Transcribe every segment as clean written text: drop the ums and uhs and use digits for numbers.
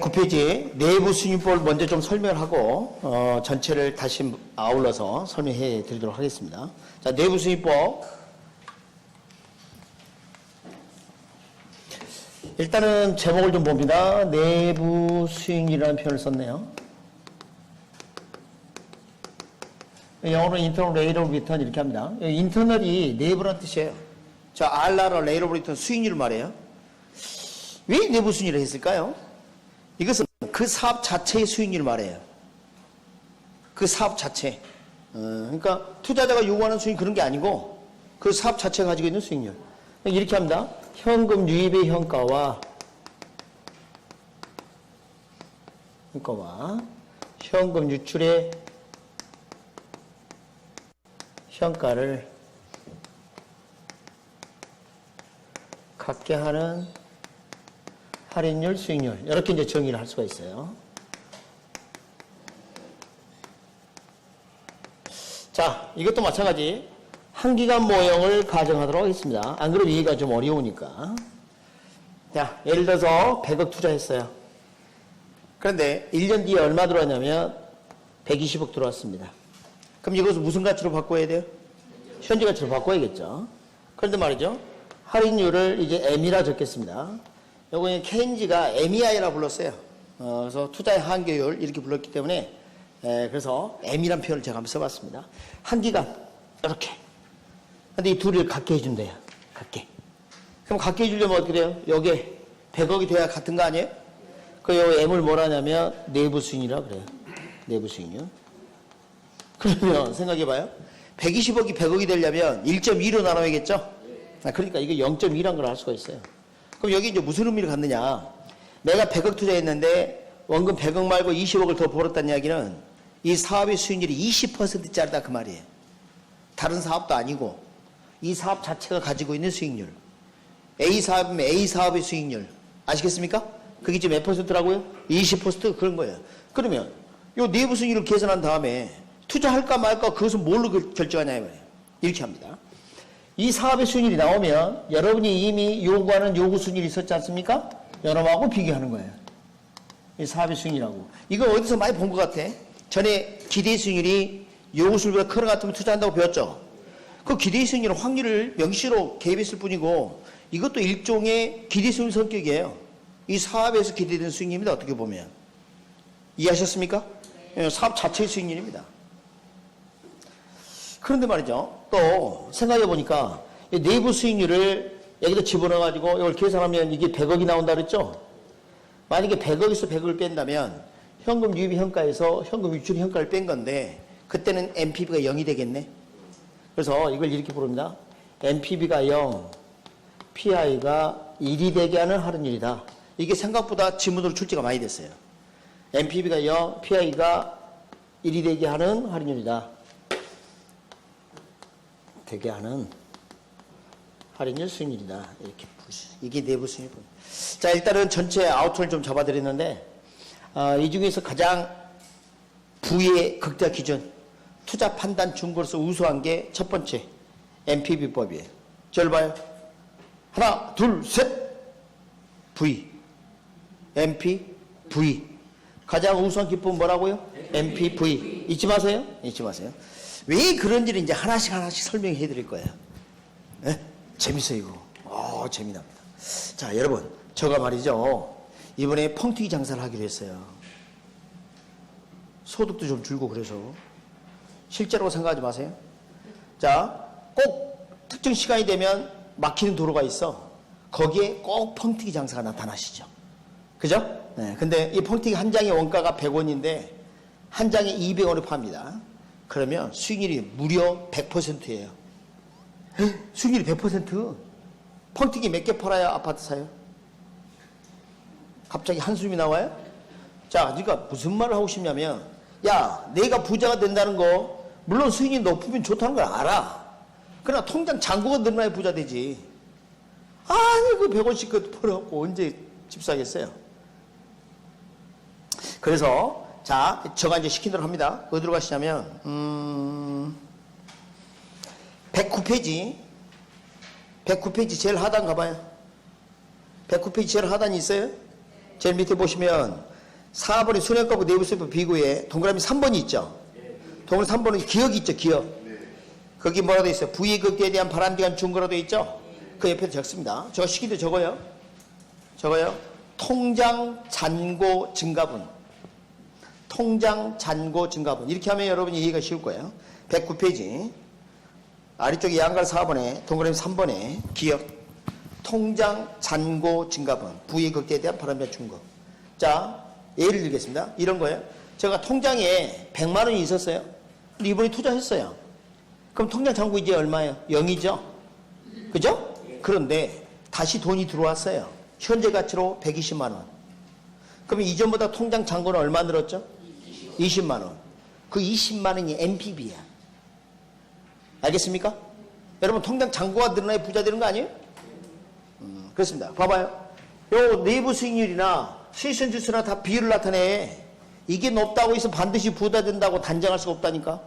109페이지 내부 수익률법을 먼저 좀 설명을 하고 전체를 다시 아울러서 설명해 드리도록 하겠습니다. 자, 내부 수익률법. 일단은 제목을 좀 봅니다. 내부 수익률이라는 표현을 썼네요. 영어로 internal rate of return 이렇게 합니다. 인터널이 내부라는 뜻이에요. 자, RRR rate of return 수익률을 말해요. 왜 내부 수익률을 했을까요? 이것은 그 사업 자체의 수익률을 말해요. 그 사업 자체. 그러니까 투자자가 요구하는 수익 그런 게 아니고 그 사업 자체가 가지고 있는 수익률. 이렇게 합니다. 현금 유입의 현가와 현금 유출의 현가를 갖게 하는 할인율, 수익률. 이렇게 이제 정의를 할 수가 있어요. 자, 이것도 마찬가지. 한 기간 모형을 가정하도록 하겠습니다. 안 그러면 이해가 좀 어려우니까. 자, 예를 들어서 100억 투자했어요. 그런데 1년 뒤에 얼마 들어왔냐면 120억 들어왔습니다. 그럼 이것을 무슨 가치로 바꿔야 돼요? 현재 가치로 바꿔야겠죠. 그런데 말이죠. 할인율을 이제 M이라 적겠습니다. 요거는 케인즈가 MEI라 불렀어요. 그래서 투자의 한계율 이렇게 불렀기 때문에 그래서 M이란 표현을 제가 한번 써봤습니다. 한 기간 이렇게. 근데 이 둘을 같게 해준대요. 같게. 그럼 같게 해주려면 어떻게 돼요? 여기에 100억이 돼야 같은 거 아니에요? 그 요 M을 뭐라 하냐면 내부 수익률이라고 그래요. 내부 수익률. 그러면 생각해봐요. 120억이 100억이 되려면 1.2로 나눠야겠죠? 그러니까 이게 0.2란 걸 알 수가 있어요. 그럼 여기 이제 무슨 의미를 갖느냐? 내가 100억 투자했는데 원금 100억 말고 20억을 더 벌었다는 이야기는 이 사업의 수익률이 20%짜리다 그 말이에요. 다른 사업도 아니고 이 사업 자체가 가지고 있는 수익률. A 사업이면 A 사업의 수익률. 아시겠습니까? 그게 지금 몇 퍼센트라고요? 20% 그런 거예요. 그러면 이 내부 수익률을 계산한 다음에 투자할까 말까 그것은 뭘로 결정하냐 이거예요. 이렇게 합니다. 이 사업의 수익률이 나오면 여러분이 이미 요구하는 요구 수익률이 있었지 않습니까? 여러분하고 비교하는 거예요. 이 사업의 수익률하고. 이거 어디서 많이 본 것 같아. 전에 기대 수익률이 요구 수익률보다 큰 것 같으면 투자한다고 배웠죠. 그 기대 수익률은 확률을 명시로 개입했을 뿐이고 이것도 일종의 기대 수익률 성격이에요. 이 사업에서 기대된 수익률입니다. 어떻게 보면. 이해하셨습니까? 사업 자체의 수익률입니다. 그런데 말이죠. 또 생각해 보니까 내부 수익률을 여기다 집어넣어가지고 이걸 계산하면 이게 100억이 나온다 그랬죠? 만약에 100억에서 100억을 뺀다면 현금 유입 현가에서 현금 유출 현가를 뺀 건데 그때는 NPV가 0이 되겠네. 그래서 이걸 이렇게 부릅니다. NPV가 0, PI가 1이 되게 하는 할인율이다. 이게 생각보다 지문으로 출제가 많이 됐어요. NPV가 0, PI가 1이 되게 하는 할인율이다. 되게 하는 할인율 수익률이다. 이렇게 이게 내부 수익률. 자, 일단은 전체 아웃을 좀 잡아드렸는데 이 중에서 가장 부의 극대화 기준 투자 판단 준거로서 우수한 게 첫 번째 NPV법이에요. 저를 봐요. 하나, 둘, 셋. V. NPV. 가장 우수한 기법은 뭐라고요? NPV. 잊지 마세요. 잊지 마세요. 왜 그런지를 이제 하나씩 설명해 드릴 거예요. 네? 재밌어요, 이거. 재미납니다. 자, 여러분. 제가 말이죠. 이번에 펑튀기 장사를 하기로 했어요. 소득도 좀 줄고 그래서. 실제로 생각하지 마세요. 자, 꼭 특정 시간이 되면 막히는 도로가 있어. 거기에 꼭 펑튀기 장사가 나타나시죠. 그죠? 네. 근데 이 펑튀기 한 장의 원가가 100원인데 한 장에 200원을 팝니다. 그러면 수익률이 무려 100%예요. 수익률이 100%? 펑튀기 몇 개 팔아야 아파트 사요? 갑자기 한숨이 나와요? 자, 그러니까 무슨 말을 하고 싶냐면 야, 내가 부자가 된다는 거 물론 수익률이 높으면 좋다는 걸 알아. 그러나 통장 잔고가 늘어나야 부자 되지. 아니 그 100원씩 그 벌어갖고 언제 집 사겠어요? 그래서 자, 제가 이제 시킨 대로 합니다. 어디로 가시냐면 109페이지 제일 하단 가봐요. 109페이지 제일 하단이 있어요? 제일 밑에 보시면 4번이 순환가부 내부 수입 비교에 동그라미 3번이 있죠. 동그라미 3번은 기억이 있죠. 기억. 거기 뭐라고 돼 있어요? 부의극대에 대한 바람직한 증거라고 돼 있죠. 그 옆에 적습니다. 저거 시기도 적어요. 통장 잔고 증가분. 통장 잔고 증가분. 이렇게 하면 여러분이 이해가 쉬울 거예요. 109페이지. 아래쪽에 양갈 4번에 동그라미 3번에 기억. 통장 잔고 증가분. 부의극대에 대한 바람직한 증거. 자, 예를 들겠습니다. 이런 거예요. 제가 통장에 100만 원이 있었어요. 근데 이번에 투자했어요. 그럼 통장 잔고 이제 얼마예요? 0이죠? 그죠? 그런데 다시 돈이 들어왔어요. 현재 가치로 120만 원. 그러면 이전보다 통장 잔고는 얼마 늘었죠? 20만 원. 그 20만 원이 NPV야. 알겠습니까? 여러분 통장 잔고가 늘어나야 부자 되는 거 아니에요? 그렇습니다. 봐봐요. 요 내부 수익률이나 수익성지수나 다 비율을 나타내. 이게 높다고 해서 반드시 부자 된다고 단정할 수가 없다니까.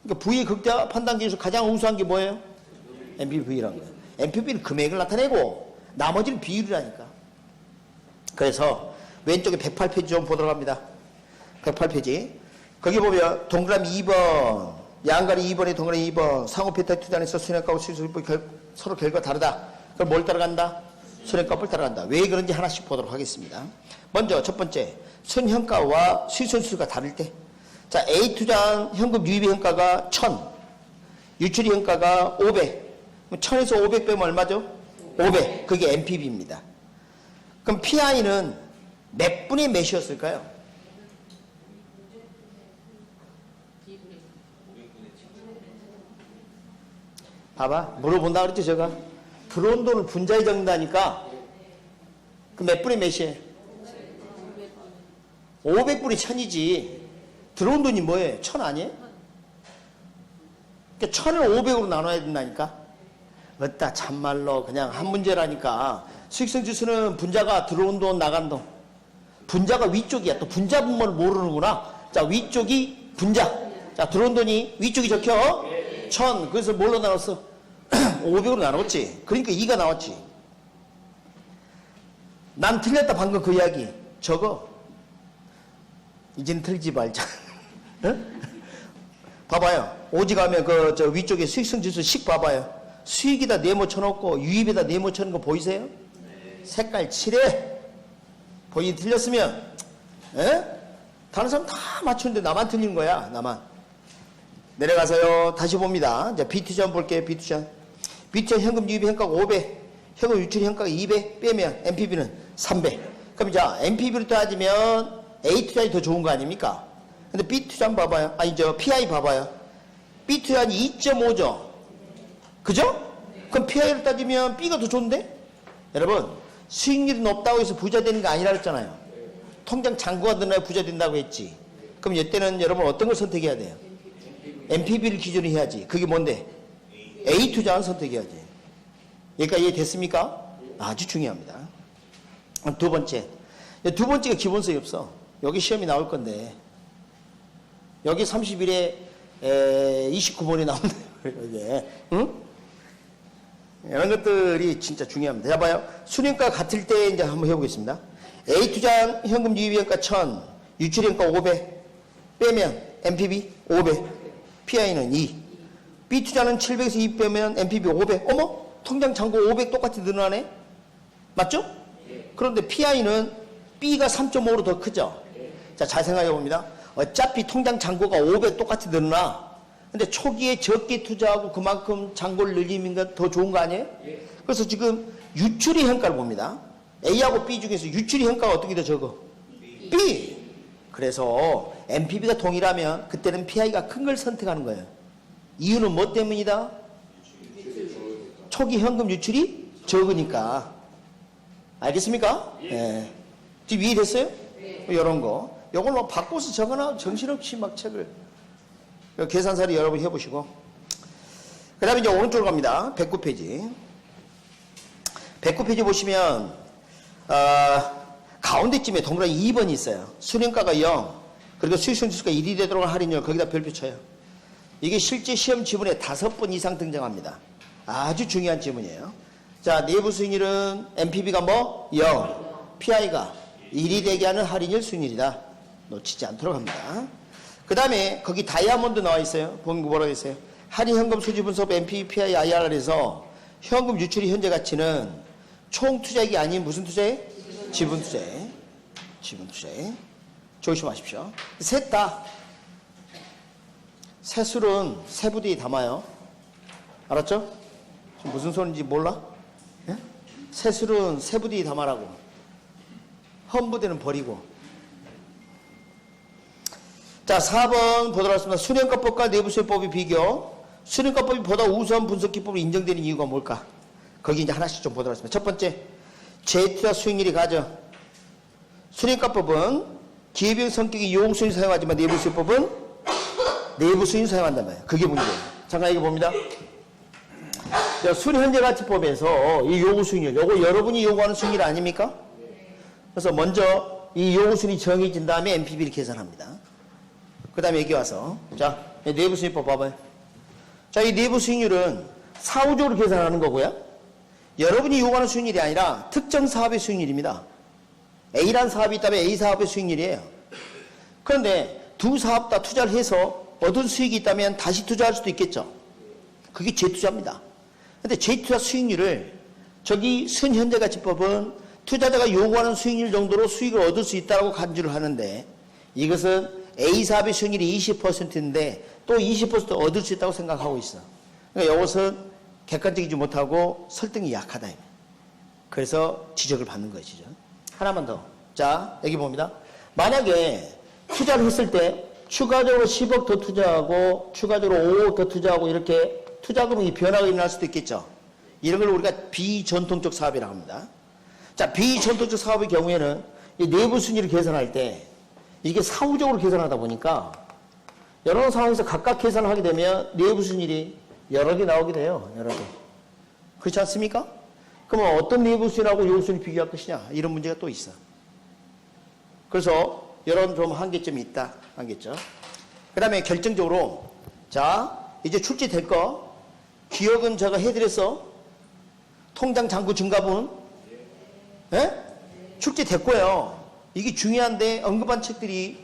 그러니까 V의 극대화 판단 기준에서 가장 우수한 게 뭐예요? NPV라는 거예요. NPV는 금액을 나타내고 나머지는 비율이라니까. 그래서 왼쪽에 108페이지 좀 보도록 합니다. 108페이지. 거기 보면 동그라미 2번, 양가리 2번에 동그라미 2번, 상호페이터 투자에서 순환가하고 수익성지수 서로 결과가 다르다. 그럼 뭘 따라간다? 순환가를 따라간다. 왜 그런지 하나씩 보도록 하겠습니다. 먼저 첫 번째, 순현가와 수익성지수가 다를 때. 자, A 투자한 현금 유입의 현가가 1000, 유출이 현가가 500. 그럼 1000에서 500 빼면 얼마죠? 500. 그게 NPV입니다. 그럼 PI는 몇 분의 몇이었을까요? 봐봐. 물어본다 그랬죠, 제가? 들어온 돈을 분자에 적는다니까. 그 몇 분의 몇이에요? 500분의 1000이지. 들어온 돈이 뭐예요? 1000 아니에요? 그러니까 1000을 500으로 나눠야 된다니까. 어따 참말로 그냥 한 문제라니까. 수익성지수는 분자가 들어온 돈 나간 돈. 분자가 위쪽이야. 또 분자 분모를 모르는구나. 자, 위쪽이 분자. 자, 들어온 돈이 위쪽이 적혀. 1000. 그래서 뭘로 나눴어? 500으로 나눴지. 그러니까 2가 나왔지. 난 틀렸다 방금 그 이야기. 적어. 이제는 틀지 말자. 응? 봐봐요. 오직하면 저 위쪽에 수익성지수 식 봐봐요. 수익에다 네모 쳐놓고 유입에다 네모 쳐놓은 거 보이세요? 색깔 칠해. 본인이 틀렸으면 다른 사람 다 맞추는데 나만 틀린 거야. 나만. 내려가서요. 다시 봅니다. 이제 B투자한 볼게요. B투자 현금 유입 현가가 500, 현금 유출 현가가 200 빼면 NPV는 300. 그럼 자, NPV로 따지면 A투자이 더 좋은 거 아닙니까? 근데 B투자 봐봐요. PI 봐봐요. B투자는 2.5죠. 그죠? 그럼 PI로 따지면 B가 더 좋은데? 여러분, 수익률이 높다고 해서 부자 되는 거 아니라 그랬잖아요. 통장 잔고가 늘어나야 부자 된다고 했지. 그럼 이때는 여러분 어떤 걸 선택해야 돼요? NPV를 기준으로 해야지. 그게 뭔데? A투자는 선택해야지. 여기까지 이해됐습니까? 아주 중요합니다. 두 번째. 두 번째가 기본성이 없어. 여기 시험이 나올 건데 여기 30일에 29번이 나온다. 이게 응? 이런 것들이 진짜 중요합니다. 자, 봐요. 순현가 같을 때 이제 한번 해보겠습니다. A 투자한 현금 유입현가 1000, 유출현가 500 빼면 NPV 500, PI는 2. B 투자는 700에서 2 빼면 NPV 500. 어머? 통장 잔고 500 똑같이 늘어나네? 맞죠? 그런데 PI는 B가 3.5로 더 크죠? 자, 잘 생각해 봅니다. 어차피 통장 잔고가 500 똑같이 늘어나. 근데 초기에 적게 투자하고 그만큼 잔고를 늘리면 더 좋은 거 아니에요? 그래서 지금 유출이 현가를 봅니다. A하고 B 중에서 유출이 현가가 어떻게 더 적어? B! 그래서 NPV가 동일하면 그때는 PI가 큰 걸 선택하는 거예요. 이유는 뭐 때문이다? 초기 현금 유출이 적으니까. 알겠습니까? 네. 지금 이해됐어요? 이런 거. 이걸로 바꿔서 적어놔. 정신없이 막 책을. 계산서를 여러분 해보시고. 그 다음에 이제 오른쪽으로 갑니다. 109페이지. 109페이지 보시면, 가운데쯤에 동그라미 2번이 있어요. 수령가가 0, 그리고 수익성지수가 1이 되도록 할인율, 거기다 별표 쳐요. 이게 실제 시험 지문에 5번 이상 등장합니다. 아주 중요한 지문이에요. 자, 내부 수익률은 NPV가 뭐? 0, PI가 1이 되게 하는 할인율 수익률이다. 놓치지 않도록 합니다. 그 다음에 거기 다이아몬드 나와 있어요. 보면 뭐라고 있어요? 할인 현금 수지 분석 NPV, PI, IRR에서 현금 유출이 현재 가치는 총 투자액이 아닌 무슨 투자에? 지분 투자에. 지분 투자에. 조심하십시오. 셋 다 세술은 세부대에 담아요. 알았죠? 지금 무슨 소리인지 몰라? 예? 세술은 세부대에 담아라고. 험부대는 버리고. 자, 4번 보도록 하겠습니다. 수령가법과 내부수행법의 비교. 수령가법이 보다 우수한 분석 기법으로 인정되는 이유가 뭘까? 거기 이제 하나씩 좀 보도록 하겠습니다. 첫 번째, 재투자 수익률이 가져. 수령가법은 기회비용 성격이 용수인 사용하지만 내부수행법은 내부수인 사용한단 말이에요. 그게 문제예요. 잠깐 이거 봅니다. 순현재가치법에서 이 요구수익률, 요거 여러분이 요구하는 수익률 아닙니까? 그래서 먼저 이 요구수익률이 정해진 다음에 NPV를 계산합니다. 그 다음에 여기 와서 자, 내부수익법 봐봐요. 자, 이 내부수익률은 사후적으로 계산하는 거고요. 여러분이 요구하는 수익률이 아니라 특정 사업의 수익률입니다. A란 사업이 있다면 A 사업의 수익률이에요. 그런데 두 사업 다 투자를 해서 얻은 수익이 있다면 다시 투자할 수도 있겠죠. 그게 재투자입니다. 근데 재투자 수익률을 저기 순현재가치법은 투자자가 요구하는 수익률 정도로 수익을 얻을 수 있다고 간주를 하는데 이것은 A 사업의 수익률이 20%인데 또 20% 얻을 수 있다고 생각하고 있어. 그러니까 이것은 객관적이지 못하고 설득이 약하다. 그래서 지적을 받는 것이죠. 하나만 더. 자, 여기 봅니다. 만약에 투자를 했을 때 추가적으로 10억 더 투자하고 추가적으로 5억 더 투자하고 이렇게 투자금액이 변화가 일어날 수도 있겠죠. 이런 걸 우리가 비전통적 사업이라고 합니다. 자, 비전통적 사업의 경우에는 이 내부 순위를 계산할 때 이게 사후적으로 계산하다 보니까 여러 상황에서 각각 계산을 하게 되면 내부 순위이 여러 개 나오게 돼요. 여러 개. 그렇지 않습니까? 그러면 어떤 내부 순위하고 요구 순위 비교할 것이냐 이런 문제가 또 있어. 그래서 이런 좀 한계점이 있다. 한계점. 그 다음에 결정적으로 자 이제 출제될 거 기억은 제가 해드렸어. 통장 잔고 증가분 예? 출제됐고요. 이게 중요한데 언급한 책들이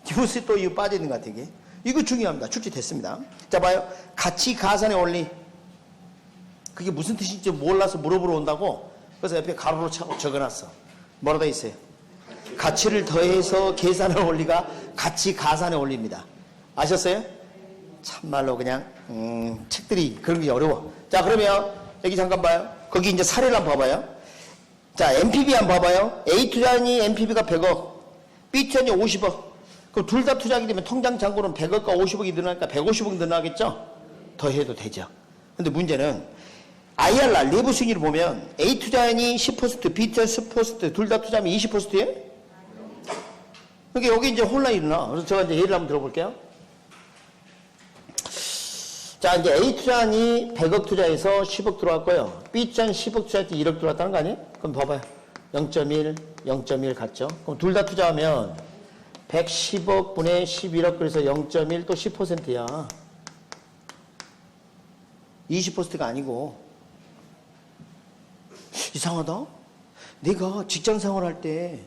뉴스에 또 이거 빠져 있는 것 같아. 이거 중요합니다. 출제됐습니다. 자 봐요. 가치 가산의 원리. 그게 무슨 뜻인지 몰라서 물어보러 온다고. 그래서 옆에 가로로 적어놨어. 뭐라고 돼 있어요? 가치를 더해서 계산할 원리가 가치 가산의 원리입니다. 아셨어요? 참말로 그냥 책들이 그런 게 어려워. 자 그러면 여기 잠깐 봐요. 거기 이제 사례를 한번 봐봐요. 자 NPV 한번 봐봐요. A 투자니 NPV가 100억, B 투자니 50억. 그럼 둘 다 투자하게 되면 통장 잔고는 100억과 50억이 늘어나니까 150억 늘어나겠죠? 더 해도 되죠. 근데 문제는 IRR 내부 수익률을 보면 A 투자니 10%, B 투자 10%, 둘 다 투자하면 20%예요? 그러니까 여기 이제 혼란이 일어나. 그래서 제가 이제 예를 한번 들어볼게요. 자, 이제 A 투자니 100억 투자해서 10억 들어갈 거예요. B 투자니 10억 투자해서 1억 들어갔다는 거 아니에요? 그럼 봐봐요. 0.1, 0.1 같죠? 그럼 둘 다 투자하면 110억 분의 11억 그래서 0.1 또 10%야. 20%가 아니고. 이상하다? 내가 직장 생활할 때,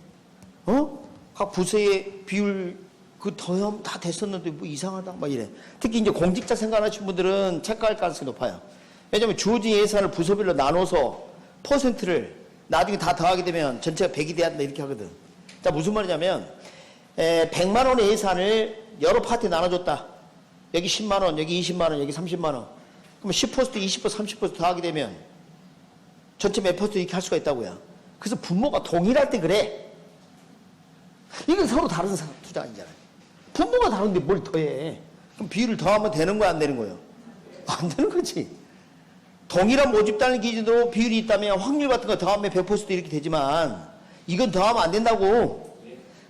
각 부서의 비율, 그 더하면 다 됐었는데 뭐 이상하다? 막 이래. 특히 이제 공직자 생활하시는 분들은 체크할 가능성이 높아요. 왜냐면 주어진 예산을 부서별로 나눠서 퍼센트를 나중에 다 더하게 되면 전체가 100이 돼야 된다 이렇게 하거든. 자, 무슨 말이냐면, 100만 원의 예산을 여러 파트에 나눠줬다. 여기 10만 원, 여기 20만 원, 여기 30만 원. 그러면 10%, 20%, 30% 더하게 되면 전체 몇 퍼센트 이렇게 할 수가 있다고요. 그래서 분모가 동일할 때 그래. 이건 서로 다른 투자가 아니잖아요. 분모가 다른데 뭘 더해. 그럼 비율을 더하면 되는 거야, 안 되는 거예요? 안 되는 거지. 동일한 모집단을 기준으로 비율이 있다면 확률 같은 거 더하면 100% 이렇게 되지만 이건 더하면 안 된다고.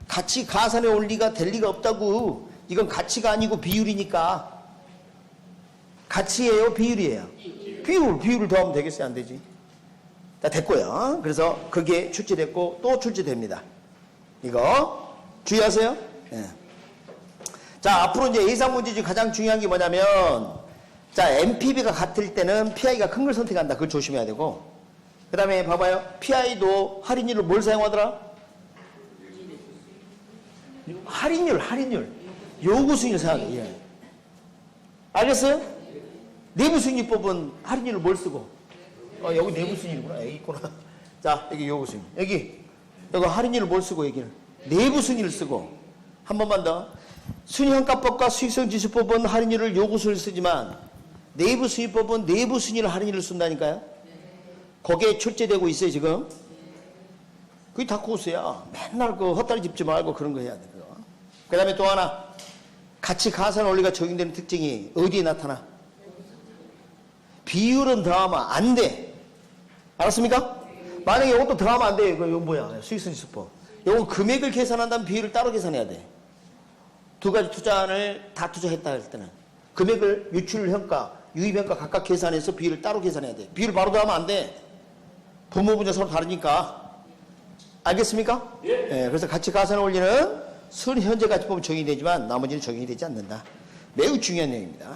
가치 가산의 원리가 될 리가 없다고. 이건 가치가 아니고 비율이니까. 가치예요, 비율이에요? 비율을 더하면 되겠어요, 안 되지? 자, 됐고요. 그래서 그게 출제됐고 또 출제됩니다. 이거 주의하세요. 네. 자, 앞으로 이제 예상 문제 중 가장 중요한 게 뭐냐면 자, NPV가 같을 때는 PI가 큰 걸 선택한다. 그걸 조심해야 되고 그 다음에 봐봐요. PI도 할인율을 뭘 사용하더라? 할인율. 요구 수익률 생각해. 예. 알겠어요? 내부 수익률법은 할인율을 뭘 쓰고? 여기 내부 수익률이구나. 여기 있구나. 자, 여기 요구 수익률. 여기 할인율을 뭘 쓰고 여기는? 내부 수익률을 쓰고. 한 번만 더. 순위평가법과 수익성지수법은 할인율을 요구 수익률을 쓰지만 내부 수익법은 내부 수익률 할인율을 쓴다니까요. 거기에 출제되고 있어요 지금. 그게 다 코스야. 맨날 그 헛다리 짚지 말고 그런 거 해야 돼. 그 다음에 또 하나. 가치 가산 원리가 적용되는 특징이 어디에 나타나? 비율은 더하면 안 돼. 알았습니까? 만약에 이것도 더하면 안 돼. 이거 뭐야? 수익성지수법. 이건 금액을 계산한다면 비율을 따로 계산해야 돼. 두 가지 투자를 다 투자했다 할 때는 금액을 유출평가, 유입평가 각각 계산해서 비율을 따로 계산해야 돼. 비율 바로 더하면 안 돼. 분모 분자 서로 다르니까. 알겠습니까? 예. 그래서 가치 가산 원리는 순 현재 가치법은 적용이 되지만 나머지는 적용이 되지 않는다. 매우 중요한 내용입니다.